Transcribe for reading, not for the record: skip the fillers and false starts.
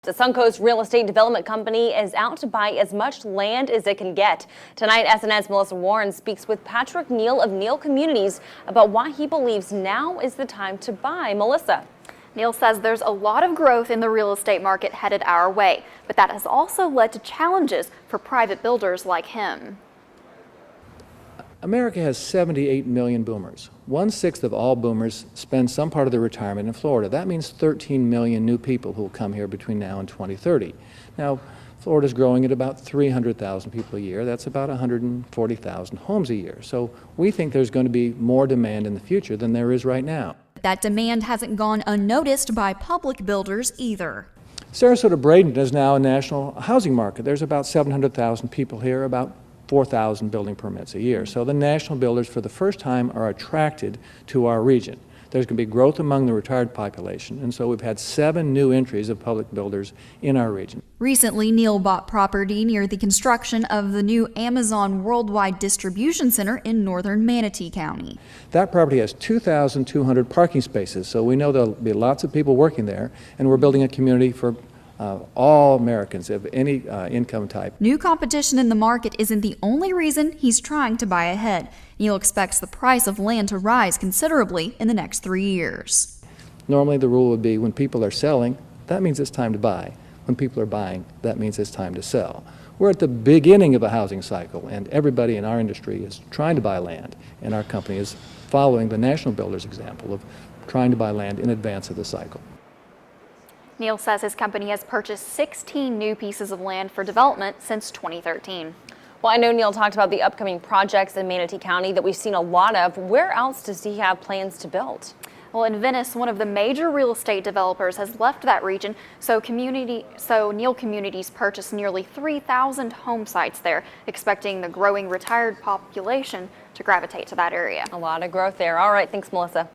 The Suncoast Real Estate Development Company is out to buy as much land as it can get. Tonight, SNN's Melissa Warren speaks with Patrick Neal of Neal Communities about why he believes now is the time to buy. Melissa. Neal says there's a lot of growth in the real estate market headed our way, but that has also led to challenges for private builders like him. America has 78 million boomers. 1/6 of all boomers spend some part of their retirement in Florida. That means 13 million new people who will come here between now and 2030. Now, Florida's growing at about 300,000 people a year. That's about 140,000 homes a year. So we think there's going to be more demand in the future than there is right now. That demand hasn't gone unnoticed by public builders either. Sarasota-Bradenton is now a national housing market. There's about 700,000 people here, about 4,000 building permits a year. So the national builders for the first time are attracted to our region. There's going to be growth among the retired population, and so we've had 7 new entries of public builders in our region. Recently, Neal bought property near the construction of the new Amazon Worldwide Distribution Center in northern Manatee County. That property has 2,200 parking spaces, so we know there'll be lots of people working there, and we're building a community for all Americans of any income type. New competition in the market isn't the only reason he's trying to buy ahead. Neal expects the price of land to rise considerably in the next 3 years. Normally the rule would be when people are selling, that means it's time to buy. When people are buying, that means it's time to sell. We're at the beginning of a housing cycle, and everybody in our industry is trying to buy land, and our company is following the national builders' example of trying to buy land in advance of the cycle. Neal says his company has purchased 16 new pieces of land for development since 2013. Well, I know Neal talked about the upcoming projects in Manatee County that we've seen a lot of. Where else does he have plans to build? Well, in Venice, one of the major real estate developers has left that region, so Neal Communities purchased nearly 3,000 home sites there, expecting the growing retired population to gravitate to that area. A lot of growth there. All right, thanks, Melissa.